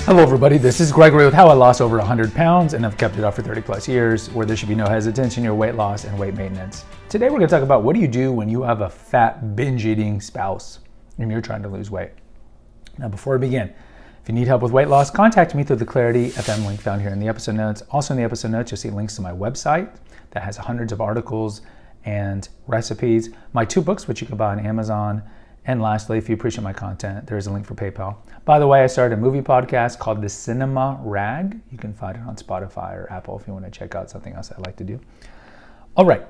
Hello everybody, this is Gregory with How I Lost Over 100 Pounds and I've kept it off for 30 plus years, where there should be no hesitancy in your weight loss and weight maintenance. Today we're going to talk about what do you do when you have a fat binge eating spouse and you're trying to lose weight. Now before we begin, if you need help with weight loss, contact me through the Clarity FM link found here in the episode notes. Also in the episode notes you'll see links to my website that has hundreds of articles and recipes, my 2 books which you can buy on Amazon, and lastly, if you appreciate my content, there is a link for PayPal. By the way, I started a movie podcast called The Cinema Rag. You can find it on Spotify or Apple if you want to check out something else I like to do. All right.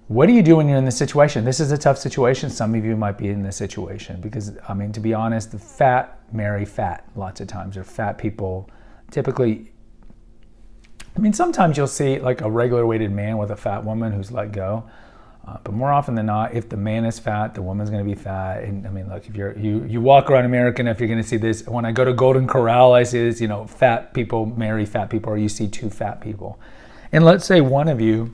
What do you do when you're in this situation? This is a tough situation. Some of you might be in this situation because, to be honest, the fat marry fat lots of times. Or fat people typically, sometimes you'll see like a regular weighted man with a fat woman who's let go. But more often than not, if the man is fat, the woman's going to be fat. And look, if you walk around America enough, you're going to see this. When I go to Golden Corral, I see this, fat people marry fat people, or you see 2 fat people. And let's say one of you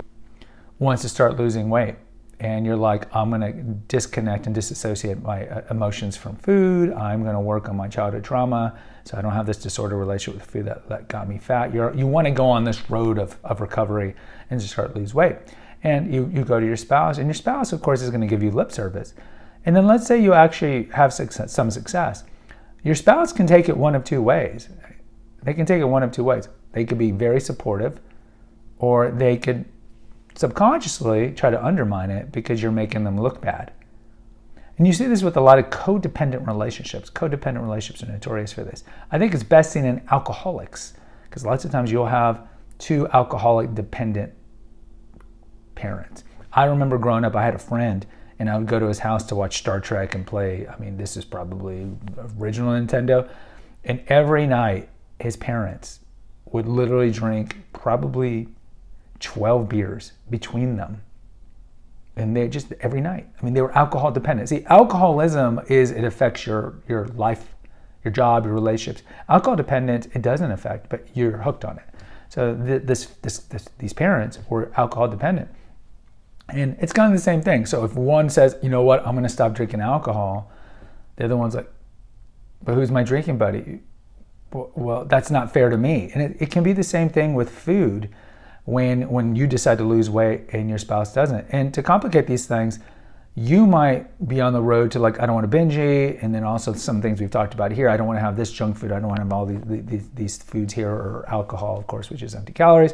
wants to start losing weight. And you're like, I'm going to disconnect and disassociate my emotions from food. I'm going to work on my childhood trauma so I don't have this disordered relationship with food that got me fat. You want to go on this road of recovery and just start to lose weight. And you go to your spouse, and your spouse, of course, is going to give you lip service. And then let's say you actually have some success. Your spouse can take it one of 2 ways. They can take it one of 2 ways. They could be very supportive, or they could subconsciously try to undermine it because you're making them look bad. And you see this with a lot of codependent relationships. Codependent relationships are notorious for this. I think it's best seen in alcoholics, because lots of times you'll have 2 alcoholic dependent parents. I remember growing up, I had a friend and I would go to his house to watch Star Trek and play, this is probably original Nintendo. And every night his parents would literally drink probably 12 beers between them. And they just every night. They were alcohol dependent. See, alcoholism it affects your life, your job, your relationships. Alcohol dependent, it doesn't affect, but you're hooked on it. So these parents were alcohol dependent. And it's kind of the same thing. So if one says, you know what, I'm going to stop drinking alcohol, the other one's like, but who's my drinking buddy? Well, that's not fair to me. And it can be the same thing with food when you decide to lose weight and your spouse doesn't. And to complicate these things, you might be on the road to I don't want to binge eat. And then also some things we've talked about here. I don't want to have this junk food. I don't want to have all these foods here, or alcohol, of course, which is empty calories.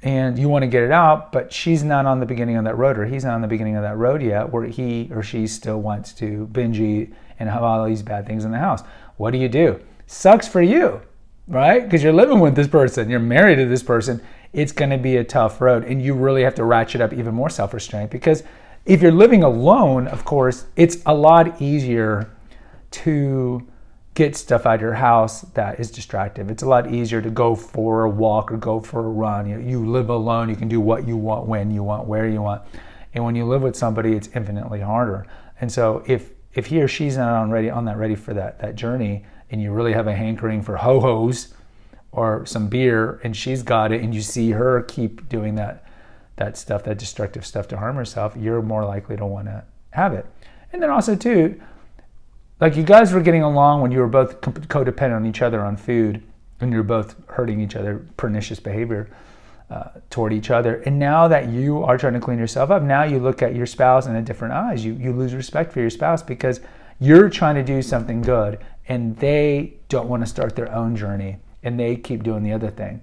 And you want to get it out, but she's not on the beginning of that road, or he's not on the beginning of that road yet, where he or she still wants to binge eat and have all these bad things in the house. What do? Sucks for you, right? Because you're living with this person, you're married to this person. It's going to be a tough road, and you really have to ratchet up even more self-restraint, because if you're living alone, of course, it's a lot easier to get stuff out of your house that is distractive. It's a lot easier to go for a walk or go for a run. You live alone, you can do what you want, when you want, where you want. And when you live with somebody, it's infinitely harder. And so if he or she's not ready for that journey, and you really have a hankering for ho-hos or some beer, and she's got it, and you see her keep doing that stuff, that destructive stuff to harm herself, you're more likely to want to have it. And then also too, you guys were getting along when you were both codependent on each other on food, and you're both hurting each other, pernicious behavior toward each other. And now that you are trying to clean yourself up, now you look at your spouse in a different eyes. You lose respect for your spouse because you're trying to do something good, and they don't want to start their own journey, and they keep doing the other thing.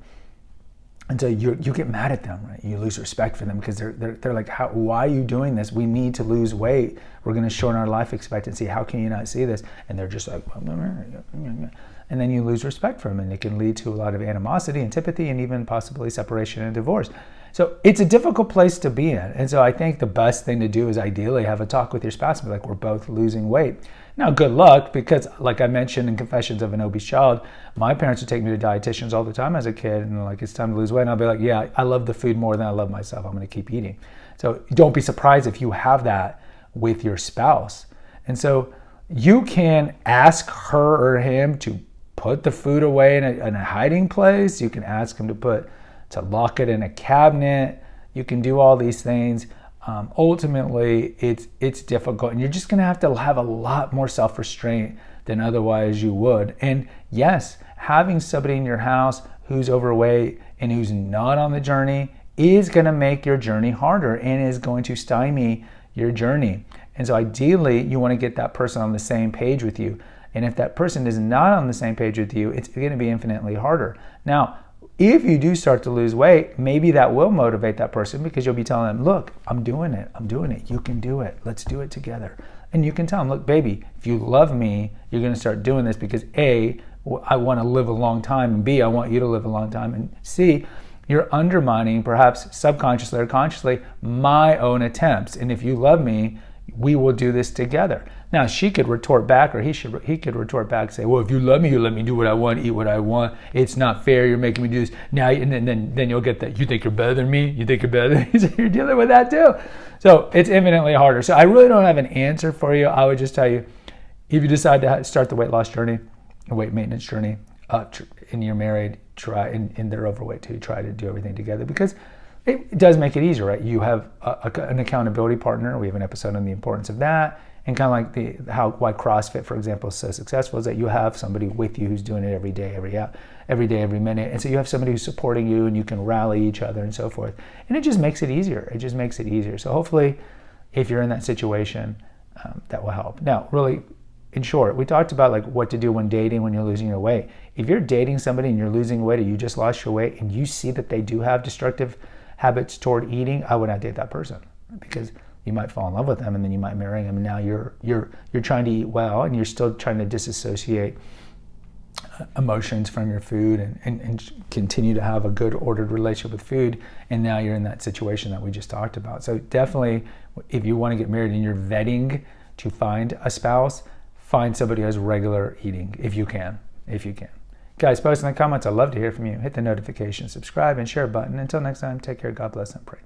And so you get mad at them, right? You lose respect for them because they're like, why are you doing this? We need to lose weight. We're going to shorten our life expectancy. How can you not see this? And they're just like, and then you lose respect for them, and it can lead to a lot of animosity, antipathy, and even possibly separation and divorce. So it's a difficult place to be in. And so I think the best thing to do is ideally have a talk with your spouse and be like, we're both losing weight. Now, good luck, because like I mentioned in Confessions of an Obese Child, my parents would take me to dietitians all the time as a kid, and they're like, it's time to lose weight. And I'll be like, yeah, I love the food more than I love myself. I'm going to keep eating. So don't be surprised if you have that with your spouse. And so you can ask her or him to put the food away in a hiding place. You can ask him to lock it in a cabinet. You can do all these things. Ultimately, it's difficult, and you're just going to have a lot more self-restraint than otherwise you would. And yes, having somebody in your house who's overweight and who's not on the journey is going to make your journey harder and is going to stymie your journey. And so ideally, you want to get that person on the same page with you. And if that person is not on the same page with you, it's going to be infinitely harder. Now, if you do start to lose weight, maybe that will motivate that person because you'll be telling them, look, I'm doing it. You can do it. Let's do it together. And you can tell them, look, baby, if you love me, you're going to start doing this because A, I want to live a long time, and B, I want you to live a long time, and C, you're undermining, perhaps subconsciously or consciously, my own attempts. And if you love me, we will do this together. Now, she could retort back, or he could retort back and say, well, if you love me, you let me do what I want, eat what I want. It's not fair. You're making me do this. Now, and then you'll get that. You think you're better than me? You think you're better than me? So you're dealing with that too. So it's infinitely harder. So I really don't have an answer for you. I would just tell you, if you decide to start the weight loss journey, a weight maintenance journey, and you're married, try, and they're overweight too, try to do everything together because it does make it easier, right? You have an accountability partner. We have an episode on the importance of that. And kind of like why CrossFit, for example, is so successful is that you have somebody with you who's doing it every day, every minute. And so you have somebody who's supporting you and you can rally each other and so forth. And it just makes it easier. So hopefully, if you're in that situation, that will help. Now, really, in short, we talked about like what to do when dating, when you're losing your weight. If you're dating somebody and you're losing weight or you just lost your weight and you see that they do have destructive habits toward eating, I would not date that person because you might fall in love with them and then you might marry them, and now you're trying to eat well and you're still trying to disassociate emotions from your food and continue to have a good ordered relationship with food, and now you're in that situation that we just talked about. So definitely, if you want to get married and you're vetting to find a spouse, find somebody who has regular eating if you can. Guys, post in the comments. I'd love to hear from you. Hit the notification, subscribe, and share button. Until next time, take care, God bless, and pray.